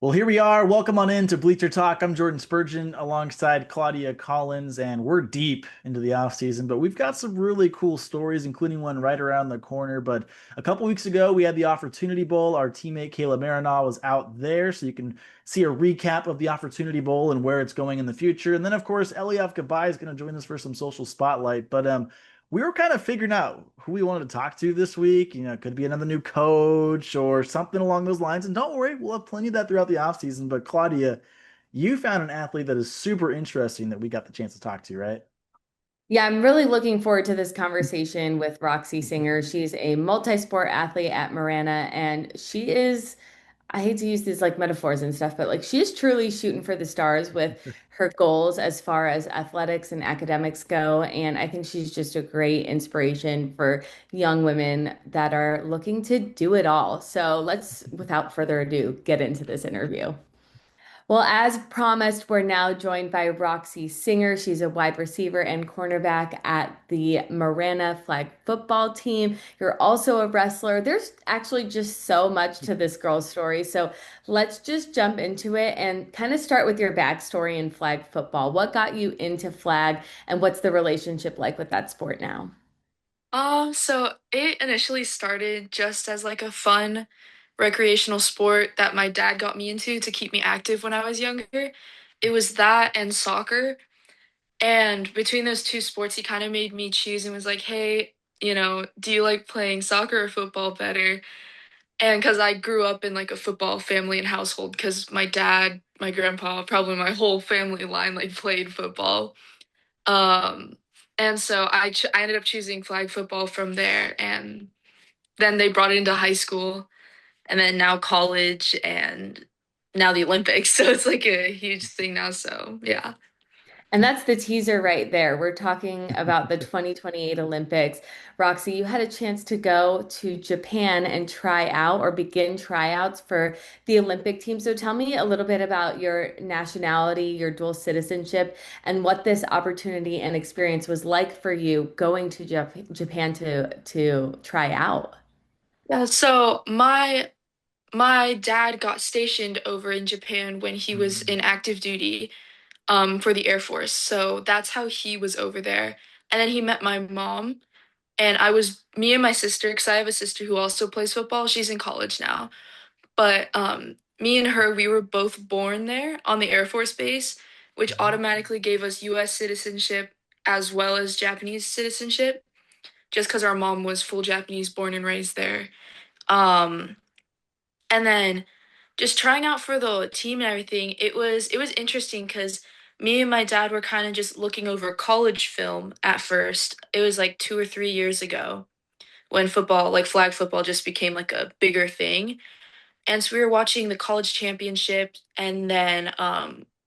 Well, here we are. Welcome on in to Bleacher Talk. I'm Jordan Spurgeon alongside Claudia Collins, and we're deep into the off season, but we've got some really cool stories, including one right around the corner. But a couple weeks ago, we had the Opportunity Bowl. Our teammate Kayla Marinaw was out there, so you can see a recap of the Opportunity Bowl and where it's going in the future. And then, of course, Eliaf Gabai is going to join us for some social spotlight. But we were kind of figuring out who we wanted to talk to this week. It could be another new coach or something along those lines. And don't worry, we'll have plenty of that throughout the offseason. But Claudia, you found an athlete that is super interesting that we got the chance to talk to, right? Yeah, I'm really looking forward to this conversation with Roxy Singer. She's a multi-sport athlete at Marana, and she is, I hate to use these like metaphors and stuff, but like she is truly shooting for the stars with her goals as far as athletics and academics go. And I think she's just a great inspiration for young women that are looking to do it all. So let's, without further ado, get into this interview. Well, as promised, we're now joined by Roxy Singer. She's a wide receiver and cornerback at the Marana flag football team. You're also a wrestler. There's actually just so much to this girl's story. So let's just jump into it and kind of start with your backstory in flag football. What got you into flag, and what's the relationship like with that sport now? So it initially started just as like a fun recreational sport that my dad got me into to keep me active when I was younger. It was that and soccer. And between those two sports, he kind of made me choose and was like, hey, do you like playing soccer or football better? And because I grew up in like a football family and household, because my dad, my grandpa, probably my whole family line like played football. Um, and so I ended up choosing flag football from there, and then they brought it into high school, and then now college, and now the Olympics. So it's like a huge thing now. So yeah. And that's the teaser right there. We're talking about the 2028 Olympics. Roxy, you had a chance to go to Japan and try out or begin tryouts for the Olympic team. So tell me a little bit about your nationality, your dual citizenship, and what this opportunity and experience was like for you going to Japan to try out. Yeah. So my dad got stationed over in Japan when he was Mhm. in active duty for the Air Force. So that's how he was over there. And then he met my mom, and I was me and my sister, because I have a sister who also plays football. She's in college now. But me and her, we were both born there on the Air Force base, which automatically gave us US citizenship as well as Japanese citizenship, just because our mom was full Japanese, born and raised there. Um, and then just trying out for the team and everything, it was interesting because me and my dad were kind of just looking over college film at first. It was like 2 or 3 years ago when football, like flag football, just became like a bigger thing. And so we were watching the college championship, and then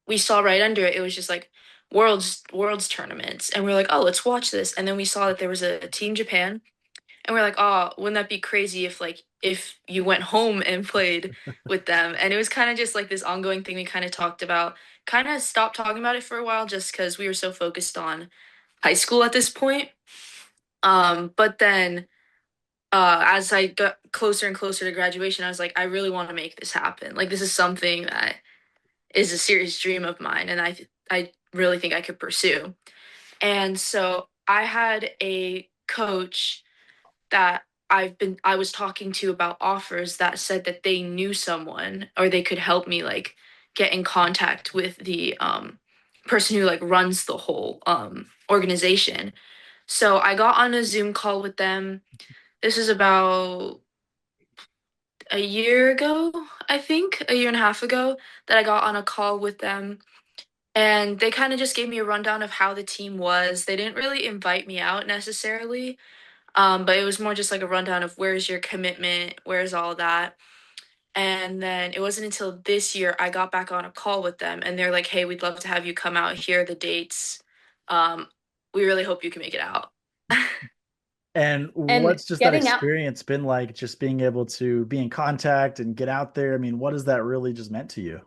we saw right under it, it was just like world's tournaments. And we were like, oh, let's watch this. And then we saw that there was a Team Japan, and we are like, oh, wouldn't that be crazy if like if you went home and played with them? And it was kind of just like this ongoing thing we kind of talked about, kind of stopped talking about it for a while just because we were so focused on high school at this point. But then as I got closer and closer to graduation, I was like, I really want to make this happen. Like this is something that is a serious dream of mine, and I really think I could pursue. And so I had a coach that I was talking to about offers that said that they knew someone or they could help me like get in contact with the person who like runs the whole organization. So I got on a Zoom call with them. This is about a year ago, I think, a year and a half ago, that I got on a call with them. And they kind of just gave me a rundown of how the team was. They didn't really invite me out necessarily, but it was more just like a rundown of where's your commitment, where's all that. And then it wasn't until this year I got back on a call with them, and they're like, hey, we'd love to have you come out. Here are the dates. Um, we really hope you can make it out. And And what's just that getting out. experience been like, just being able to be in contact and get out there? I mean, what has that really just meant to you?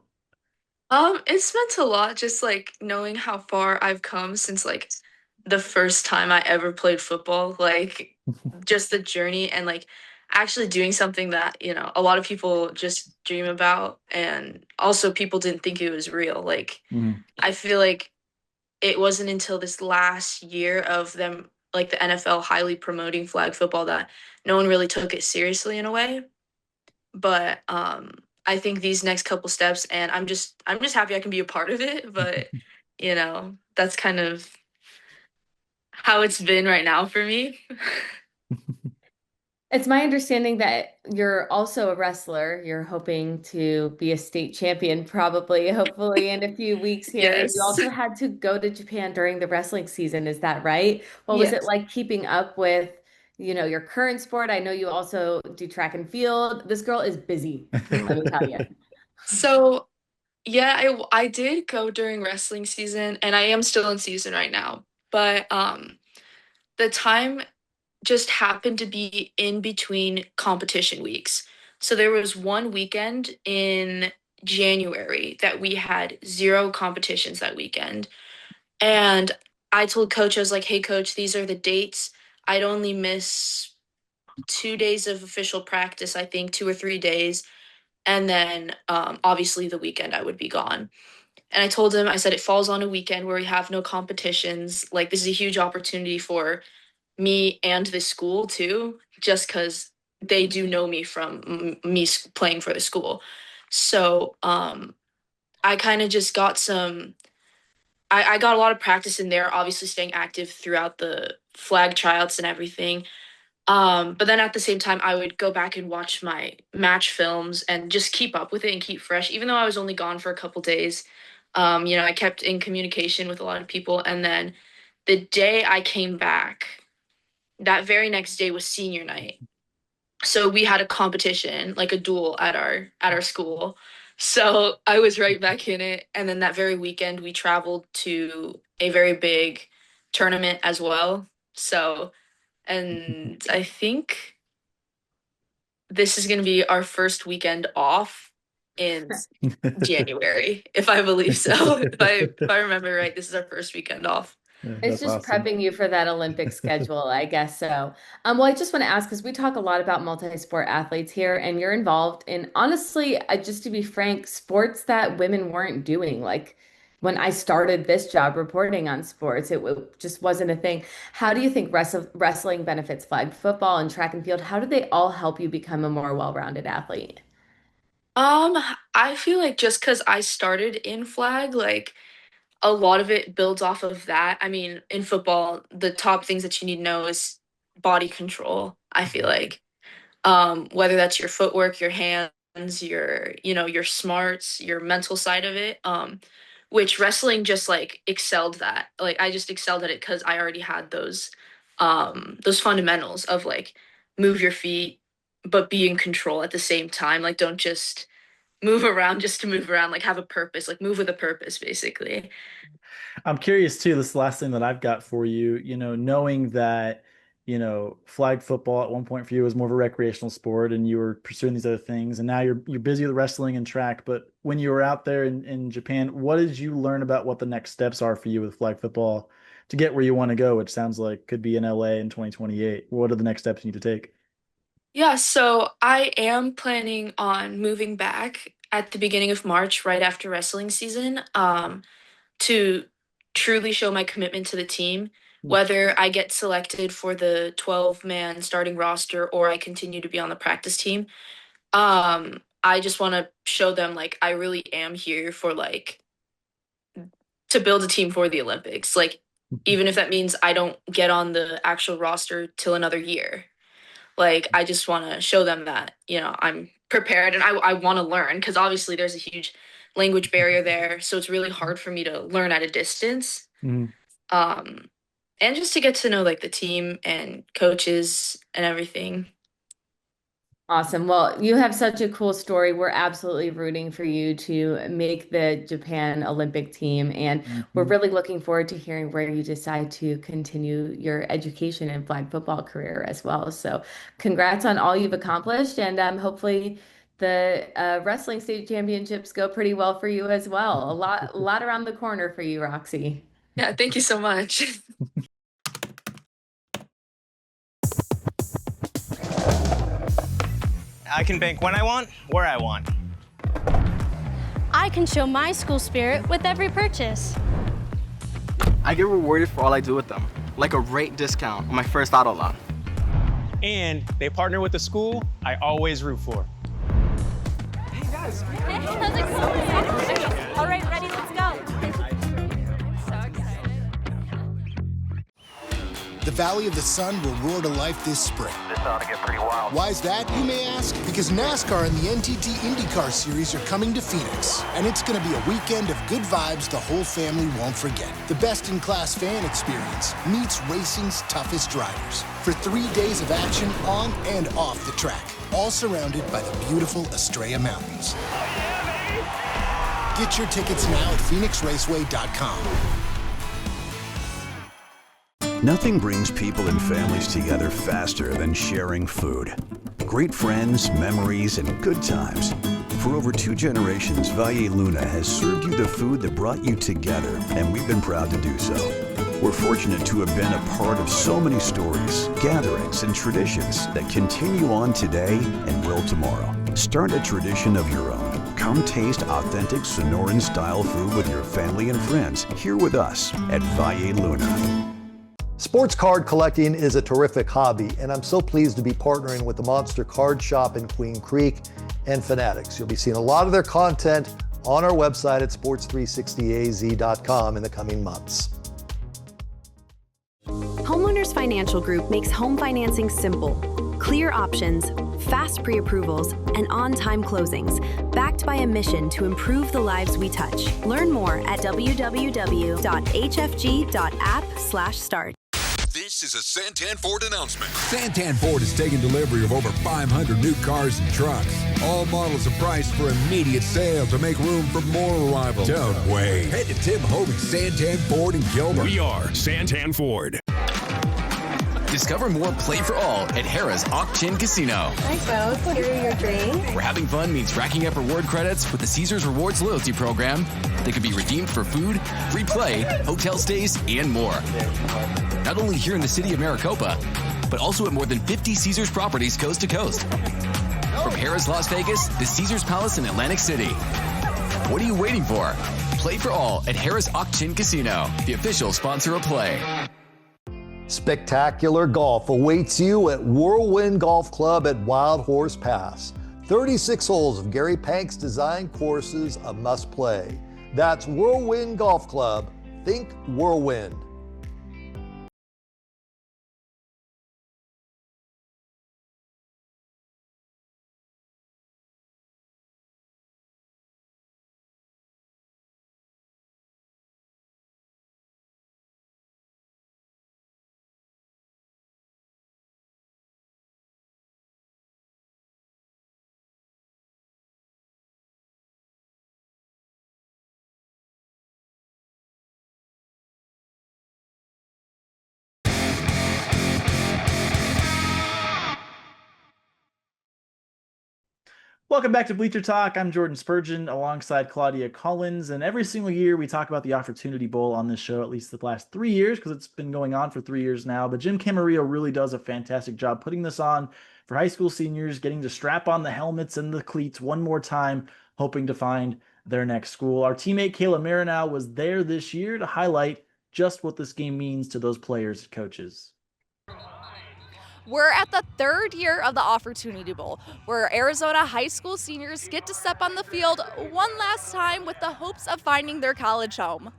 It's meant a lot just like knowing how far I've come since like the first time I ever played football. Like just the journey, and like actually doing something that, a lot of people just dream about. And also people didn't think it was real. Like, Mhm. I feel like it wasn't until this last year of them, like the NFL highly promoting flag football, that no one really took it seriously in a way. But I think these next couple steps, and I'm just happy I can be a part of it. But that's kind of how it's been right now for me. It's my understanding that you're also a wrestler. You're hoping to be a state champion, probably, hopefully, in a few weeks here. And you Yes. also had to go to Japan during the wrestling season. Is that right? What was it Yes. like keeping up with, your current sport? I know you also do track and field. This girl is busy, let me tell you. So yeah, I did go during wrestling season, and I am still in season right now. But the time just happened to be in between competition weeks. So there was one weekend in January that we had zero competitions that weekend. And I told coach, I was like, hey, coach, these are the dates. I'd only miss 2 days of official practice, I think, 2 or 3 days. And then obviously the weekend I would be gone. And I told him, I said, it falls on a weekend where we have no competitions. Like, this is a huge opportunity for me and the school too, just because they do know me from me playing for the school. So I kind of just got I got a lot of practice in there, obviously staying active throughout the flag tryouts and everything. But then at the same time, I would go back and watch my match films and just keep up with it and keep fresh, even though I was only gone for a couple days. I kept in communication with a lot of people. And then the day I came back, that very next day was senior night. So we had a competition, like a duel at our school. So I was right back in it. And then that very weekend we traveled to a very big tournament as well. So, and I think this is going to be our first weekend off in January, if I believe so. If I remember right, this is our first weekend off. It's That's just awesome. prepping you for that Olympic schedule, I guess so. Well, I just want to ask because we talk a lot about multi-sport athletes here, and you're involved in, honestly, just to be frank, sports that women weren't doing. Like when I started this job reporting on sports, just wasn't a thing. How do you think wrestling benefits flag football and track and field? How do they all help you become a more well-rounded athlete? Um, I feel like just because I started in flag, like a lot of it builds off of that. I mean, in football, the top things that you need to know is body control, I feel like. Whether that's your footwork, your hands, your smarts, your mental side of it. Which wrestling just like excelled that. Like I just excelled at it because I already had those fundamentals of like move your feet, but be in control at the same time. Like don't just move around just to move around, like have a purpose, like move with a purpose, basically. I'm curious too, this last thing that I've got for you, knowing that, flag football at one point for you was more of a recreational sport and you were pursuing these other things, and now you're busy with wrestling and track. But when you were out there in Japan, what did you learn about what the next steps are for you with flag football to get where you want to go, which sounds like could be in LA in 2028? What are the next steps you need to take? Yeah, so I am planning on moving back at the beginning of March, right after wrestling season, to truly show my commitment to the team, whether I get selected for the 12-man starting roster or I continue to be on the practice team. I just want to show them like I really am here for like to build a team for the Olympics. Like even if that means I don't get on the actual roster till another year. Like I just want to show them that, I'm prepared and I want to learn because obviously there's a huge language barrier there. So it's really hard for me to learn at a distance. Mhm. Um, and just to get to know like the team and coaches and everything. Awesome. Well, you have such a cool story. We're absolutely rooting for you to make the Japan Olympic team. And we're Mhm. really looking forward to hearing where you decide to continue your education and flag football career as well. So, congrats on all you've accomplished. And hopefully, the wrestling state championships go pretty well for you as well. A lot around the corner for you, Roxy. Yeah, thank you so much. I can bank when I want, where I want. I can show my school spirit with every purchase. I get rewarded for all I do with them, like a rate discount on my first auto loan. And they partner with the school I always root for. Hey, how's it going? All right, ready, let's go. So excited. The Valley of the Sun will roar to life this spring. This ought to get pretty wild. Why is that, you may ask? Because NASCAR and the NTT IndyCar Series are coming to Phoenix, and it's going to be a weekend of good vibes the whole family won't forget. The best-in-class fan experience meets racing's toughest drivers for 3 days of action on and off the track, all surrounded by the beautiful Estrella Mountains. Get your tickets now at phoenixraceway.com. Nothing brings people and families together faster than sharing food. Great friends, memories, and good times. For over 2 generations, Valle Luna has served you the food that brought you together, and we've been proud to do so. We're fortunate to have been a part of so many stories, gatherings, and traditions that continue on today and will tomorrow. Start a tradition of your own. Come taste authentic Sonoran-style food with your family and friends here with us at Valle Luna. Sports card collecting is a terrific hobby, and I'm so pleased to be partnering with the Monster Card Shop in Queen Creek and Fanatics. You'll be seeing a lot of their content on our website at sports360az.com in the coming months. Homeowners Financial Group makes home financing simple. Clear options, fast pre-approvals, and on-time closings, backed by a mission to improve the lives we touch. Learn more at www.hfg.app/start. This is a Santan Ford announcement. Santan Ford is taking delivery of over 500 new cars and trucks. All models are priced for immediate sale to make room for more arrivals. Don't wait. Head to Tim Hovey's Santan Ford in Gilbert. We are Santan Ford. Discover more Play for All at Harrah's Auction Casino. Hi, folks. Here are your drinks. Where having fun means racking up reward credits with the Caesars Rewards loyalty program that can be redeemed for food, free play, hotel stays, and more. Not only here in the city of Maricopa, but also at more than 50 Caesars properties coast to coast. From Harrah's Las Vegas to Caesars Palace in Atlantic City. What are you waiting for? Play for All at Harrah's Auction Casino, the official sponsor of Play. Spectacular golf awaits you at Whirlwind Golf Club at Wild Horse Pass. 36 holes of Gary Pank's design courses, a must play. That's Whirlwind Golf Club. Think Whirlwind. Welcome back to Bleacher Talk. I'm Jordan Spurgeon alongside Claudia Collins, and every single year we talk about the Opportunity Bowl on this show, at least the last 3 years, because it's been going on for 3 years now. But Jim Camarillo really does a fantastic job putting this on for high school seniors, getting to strap on the helmets and the cleats one more time, hoping to find their next school. Our teammate Kayla Marinow was there this year to highlight just what this game means to those players and coaches. We're at the 3rd year of the Opportunity Bowl, where Arizona high school seniors get to step on the field one last time with the hopes of finding their college home.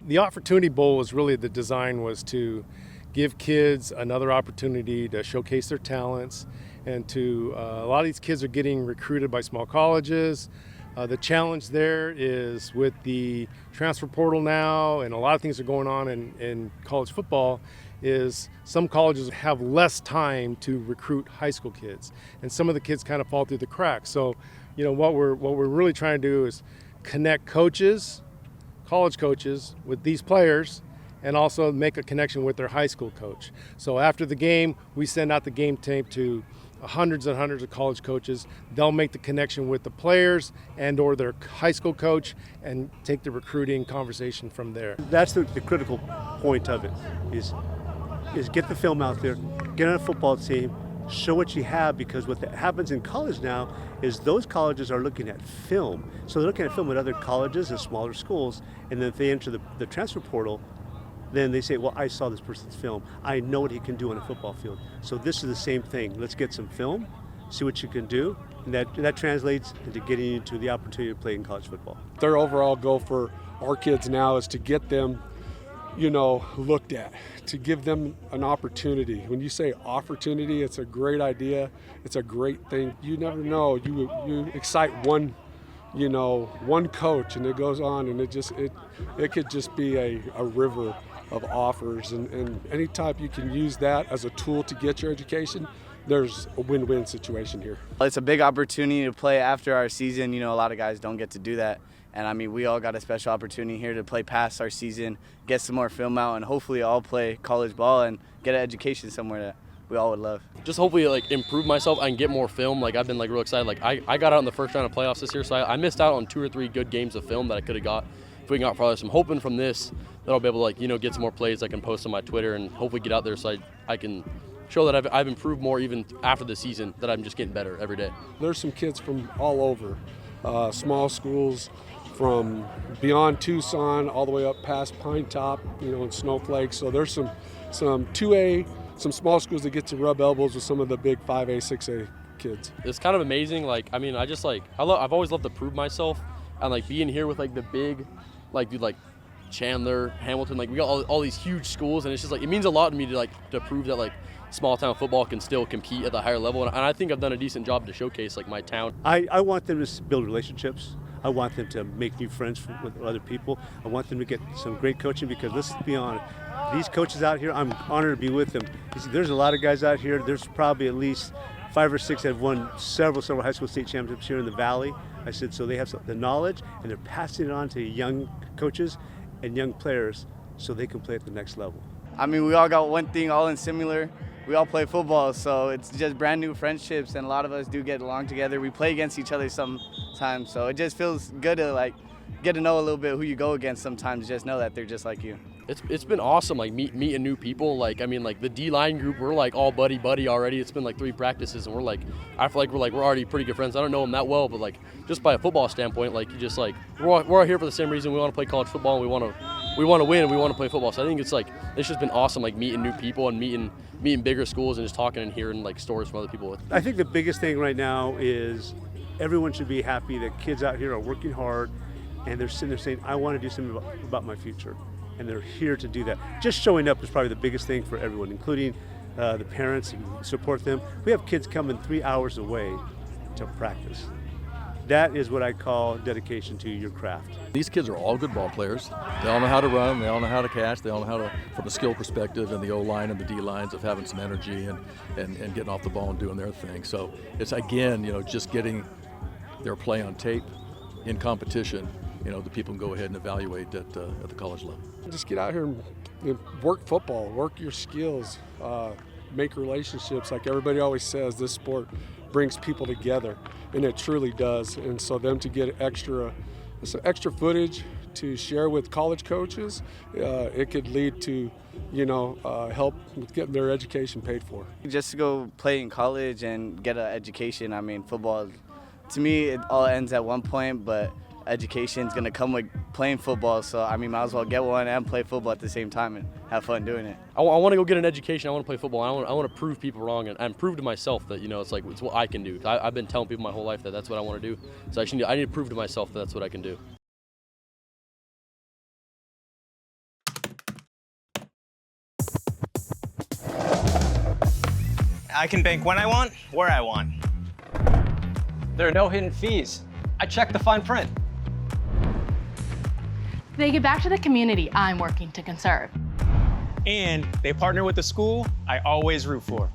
The Opportunity Bowl was really, the design was to give kids another opportunity to showcase their talents, and to a lot of these kids are getting recruited by small colleges. The challenge there is with the transfer portal now, and a lot of things are going on in college football, is some colleges have less time to recruit high school kids, and some of the kids kind of fall through the cracks. So, what we're really trying to do is connect coaches, college coaches, with these players, and also make a connection with their high school coach. So after the game, we send out the game tape to hundreds and hundreds of college coaches. They'll make the connection with the players and or their high school coach and take the recruiting conversation from there. That's the critical point of it, is get the film out there, get on a football team, show what you have, because what happens in college now is those colleges are looking at film. So they're looking at film at other colleges and smaller schools, and then if they enter the transfer portal, then they say, well, I saw this person's film. I know what he can do on a football field. So this is the same thing. Let's get some film, see what you can do, and that translates into getting you to the opportunity to play in college football. Their overall goal for our kids now is to get them, looked at, to give them an opportunity. When you say opportunity, it's a great idea. It's a great thing. You never know. You excite one coach, and it goes on, and it could just be a river of offers, and anytime you can use that as a tool to get your education, there's a win-win situation here. It's a big opportunity to play after our season. A lot of guys don't get to do that. And I mean, we all got a special opportunity here to play past our season, get some more film out, and hopefully all play college ball and get an education somewhere that we all would love. Just hopefully improve myself and get more film. I've been real excited. I got out in the first round of playoffs this year, so I missed out on 2 or 3 good games of film that I could have got if we got farther. So I'm hoping from this that I'll be able to get some more plays I can post on my Twitter and hopefully get out there so I can show that I've improved more even after the season, that I'm just getting better every day. There's some kids from all over, small schools, from beyond Tucson all the way up past Pine Top, and Snowflake. So there's some 2A, some small schools that get to rub elbows with some of the big 5A, 6A kids. It's kind of amazing. I've always loved to prove myself, and being here with the big, Chandler, Hamilton, we got all these huge schools, and it's just it means a lot to me to prove that small town football can still compete at the higher level, and I think I've done a decent job to showcase my town. I want them to build relationships. I want them to make new friends with other people. I want them to get some great coaching, because let's be honest, these coaches out here, I'm honored to be with them. There's a lot of guys out here. There's probably at least 5 or 6 that have won several high school state championships here in the Valley. I said, so they have the knowledge, and they're passing it on to young coaches and young players so they can play at the next level. I mean, we all got one thing all in similar. We all play football, so it's just brand new friendships, and a lot of us do get along together. We play against each other sometimes, so it just feels good to get to know a little bit who you go against sometimes. Just know that they're just like you. It's been awesome, meeting new people. The D-line group, we're all buddy already. It's been 3 practices, and I feel we're already pretty good friends. I don't know them that well, but just by a football standpoint, we're all here for the same reason. We want to play college football, and we want to win, and we want to play football. So I think it's just been awesome, meeting new people and meeting bigger schools and just talking and hearing stories from other people. I think the biggest thing right now is everyone should be happy that kids out here are working hard, and they're sitting there saying, I want to do something about my future. And they're here to do that. Just showing up is probably the biggest thing for everyone, including the parents who support them. We have kids coming 3 hours away to practice. That is what I call dedication to your craft. These kids are all good ball players. They all know how to run, they all know how to catch, they all know how to, from a skill perspective, and the O-line and the D-lines of having some energy and getting off the ball and doing their thing. So it's, again, just getting their play on tape in competition, the people can go ahead and evaluate at the college level. Just get out here and work football, work your skills, make relationships. Like everybody always says, this sport brings people together, and it truly does. And so them to get extra footage to share with college coaches, it could lead to, help with getting their education paid for. Just to go play in college and get an education, I mean, football, to me, it all ends at one point, but education is going to come with playing football, so I mean, might as well get one and play football at the same time and have fun doing it. I want to go get an education. I want to play football. I want to prove people wrong and prove to myself that it's what I can do. I've been telling people my whole life that that's what I want to do. So I need to prove to myself that that's what I can do. I can bank when I want, where I want. There are no hidden fees. I check the fine print. They give back to the community I'm working to conserve. And they partner with the school I always root for.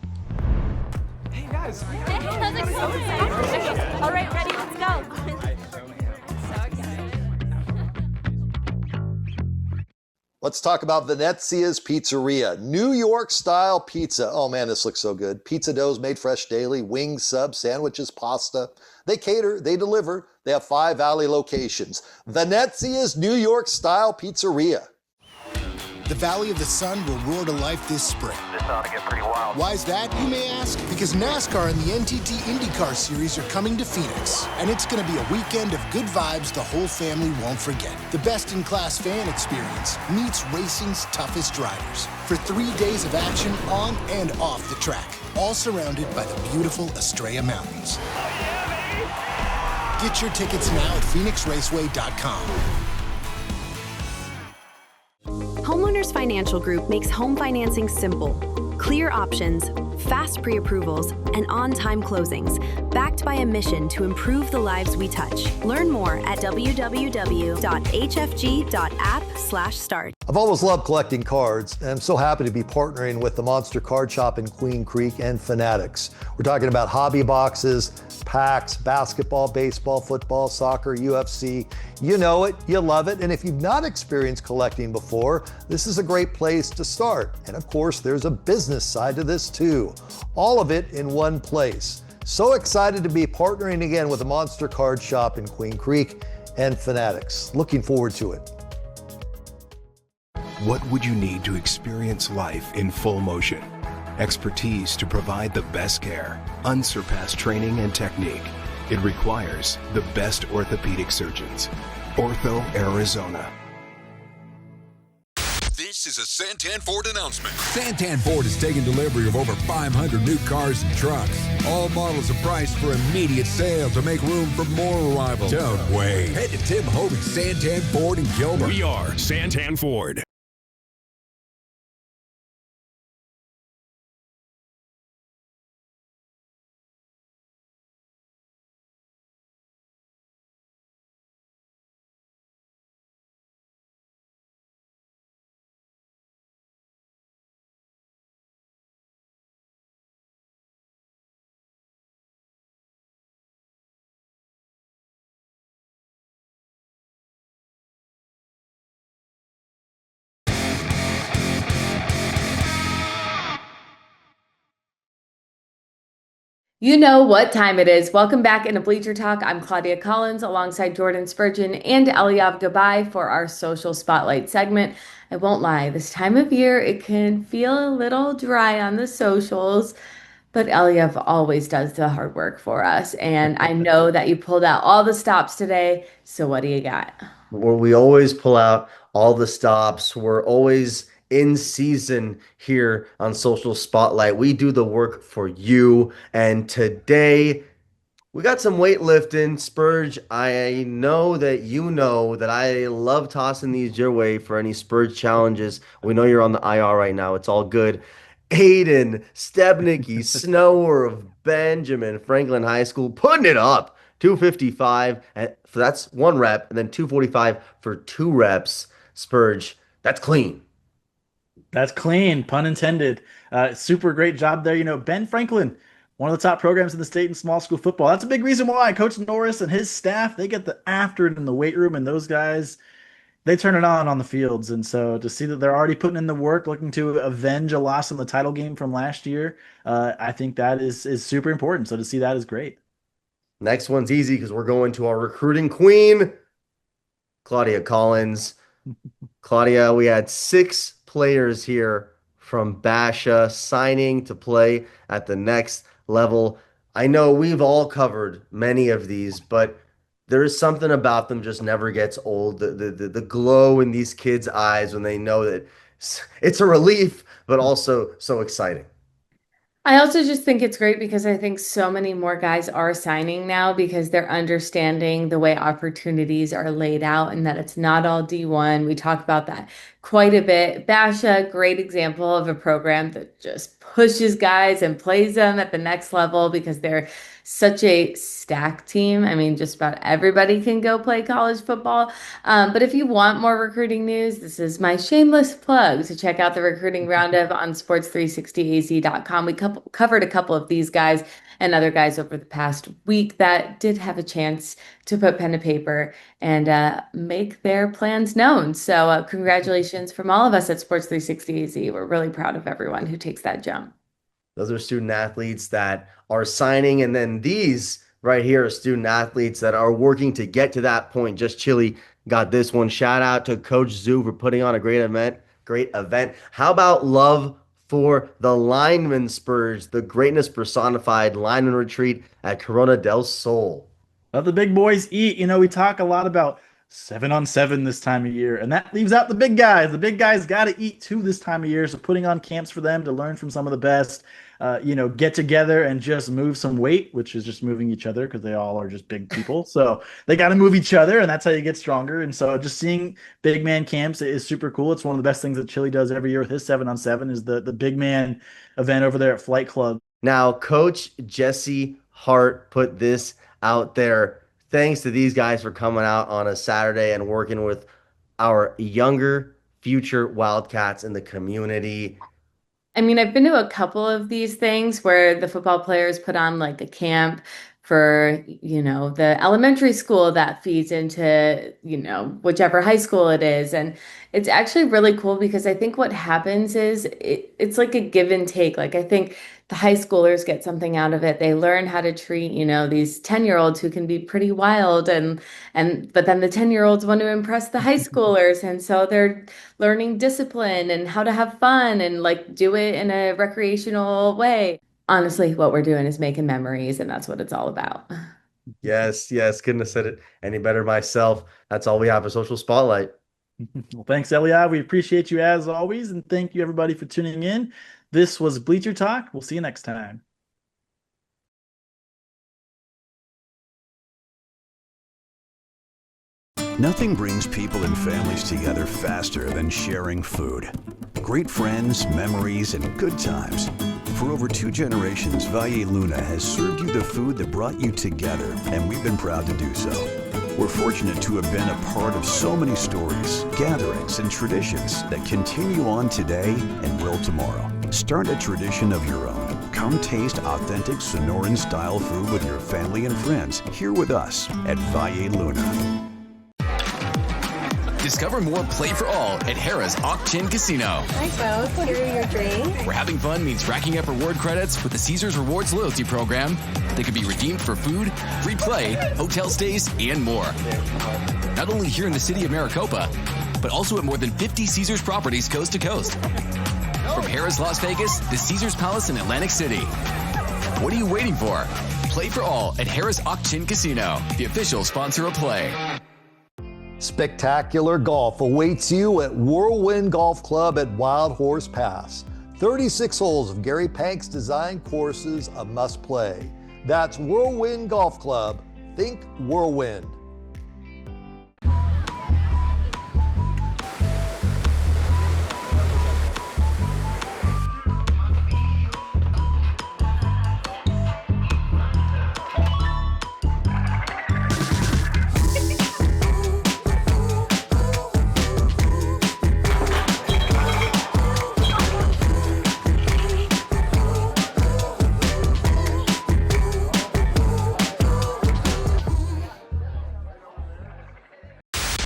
Hey guys. Hey, how's it going? All right, ready, let's go. So excited. Let's talk about Venezia's Pizzeria, New York style pizza. Oh man, this looks so good. Pizza doughs made fresh daily, wings, subs, sandwiches, pasta. They cater, they deliver. They have 5 Valley locations. Venezia's New York style pizzeria. The Valley of the Sun will roar to life this spring. This ought to get pretty wild. Why is that, you may ask? Because NASCAR and the NTT IndyCar Series are coming to Phoenix, and it's going to be a weekend of good vibes the whole family won't forget. The best-in-class fan experience meets racing's toughest drivers for 3 days of action on and off the track, all surrounded by the beautiful Estrella Mountains. Get your tickets now at phoenixraceway.com. Homeowners Financial Group makes home financing simple. Clear options, fast pre-approvals, and on-time closings, backed by a mission to improve the lives we touch. Learn more at www.hfg.app/start. I've always loved collecting cards, and I'm so happy to be partnering with the Monster Card Shop in Queen Creek and Fanatics. We're talking about hobby boxes, packs, basketball, baseball, football, soccer, UFC. You know it, you love it, and if you've not experienced collecting before, this is a great place to start. And of course, there's a business side to this too. All of it in one place. So excited to be partnering again with the Monster Card Shop in Queen Creek and Fanatics. Looking forward to it. What would you need to experience life in full motion? Expertise to provide the best care, unsurpassed training and technique. It requires the best orthopedic surgeons. Ortho Arizona. This is a Santan Ford announcement. Santan Ford is taking delivery of over 500 new cars and trucks. All models are priced for immediate sale to make room for more arrivals. Don't wait. Head to Tim Hogan's Santan Ford in Gilbert. We are Santan Ford. You know what time it is. Welcome back into Bleacher Talk. I'm Claudia Collins alongside Jordan Spurgeon and Eliav Gabay for our social spotlight segment. I won't lie, this time of year it can feel a little dry on the socials, but Eliav always does the hard work for us. And I know that you pulled out all the stops today. So what do you got? Where we always pull out all the stops. We're always in season here on Social Spotlight. We do the work for you. And today we got some weightlifting. Spurge, I know that you know that I love tossing these your way for any Spurge challenges. We know you're on the IR right now. It's all good. Aiden Stebnicki, Snower of Benjamin Franklin High School, putting it up. 255, and that's 1 rep, and then 245 for 2 reps. Spurge, that's clean. That's clean, pun intended. Super great job there. You know, Ben Franklin, one of the top programs in the state in small school football. That's a big reason why Coach Norris and his staff, they get the after it in the weight room, and those guys, they turn it on the fields. And so to see that they're already putting in the work, looking to avenge a loss in the title game from last year, I think that is super important. So to see that is great. Next one's easy because we're going to our recruiting queen, Claudia Collins. Claudia, we had 6 players here from Basha signing to play at the next level. I know we've all covered many of these, but there is something about them just never gets old. The glow in these kids' eyes when they know that it's a relief, but also so exciting. I also just think it's great because I think so many more guys are signing now because they're understanding the way opportunities are laid out and that it's not all D1. We talk about that quite a bit. Basha, great example of a program that just pushes guys and plays them at the next level because they're such a stacked team. I mean, just about everybody can go play college football. But if you want more recruiting news, this is my shameless plug to check out the recruiting roundup on sports360az.com. We covered a couple of these guys and other guys over the past week that did have a chance to put pen to paper and make their plans known. So congratulations from all of us at Sports360AZ. We're really proud of everyone who takes that jump. Those are student athletes that are signing. And then these right here are student athletes that are working to get to that point. Just Chili got this one. Shout out to Coach Zoo for putting on a great event. great event. How about love for the lineman Spurge, the greatness personified lineman retreat at Corona del Sol? Let the big boys eat. We talk a lot about 7-on-7 this time of year, and that leaves out the big guys. The big guys got to eat too this time of year. So putting on camps for them to learn from some of the best, get together and just move some weight, which is just moving each other because they all are just big people. So they got to move each other, and that's how you get stronger. And so just seeing big man camps is super cool. It's one of the best things that Chili does every year with his 7-on-7 is the big man event over there at Flight Club. Now, Coach Jesse Hart put this out there. Thanks to these guys for coming out on a Saturday and working with our younger future Wildcats in the community. I mean, I've been to a couple of these things where the football players put on like a camp for, the elementary school that feeds into, whichever high school it is. And it's actually really cool because I think what happens is it's like a give and take. Like, I think the high schoolers get something out of it. They learn how to treat, these 10-year-olds who can be pretty wild but then the 10-year-olds want to impress the high schoolers. And so they're learning discipline and how to have fun and like do it in a recreational way. Honestly, what we're doing is making memories, and that's what it's all about. Yes, couldn't have said it any better myself. That's all we have for Social Spotlight. Well, thanks, Elia. We appreciate you as always, and thank you everybody for tuning in. This was Bleacher Talk. We'll see you next time. Nothing brings people and families together faster than sharing food. Great friends, memories, and good times. For over 2 generations, Valle Luna has served you the food that brought you together, and we've been proud to do so. We're fortunate to have been a part of so many stories, gatherings, and traditions that continue on today and will tomorrow. Start a tradition of your own. Come taste authentic Sonoran-style food with your family and friends here with us at Valle Luna. Discover more Play for All at Harrah's Auction Casino. Hi, folks. Here are your drinks. Where having fun means racking up reward credits with the Caesars Rewards loyalty program that can be redeemed for food, free play, hotel stays, and more. Not only here in the city of Maricopa, but also at more than 50 Caesars properties coast to coast. From Harrah's Las Vegas to Caesars Palace in Atlantic City. What are you waiting for? Play for All at Harrah's Auction Casino, the official sponsor of Play. Spectacular golf awaits you at Whirlwind Golf Club at Wild Horse Pass. 36 holes of Gary Pank's design courses, a must play. That's Whirlwind Golf Club. Think Whirlwind.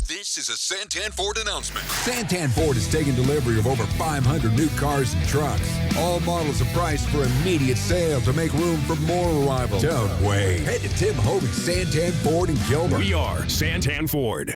This is a Santan Ford announcement. Santan Ford is taking delivery of over 500 new cars and trucks. All models are priced for immediate sale to make room for more arrivals. Don't wait. Head to Tim Hovey's Santan Ford in Gilbert. We are Santan Ford.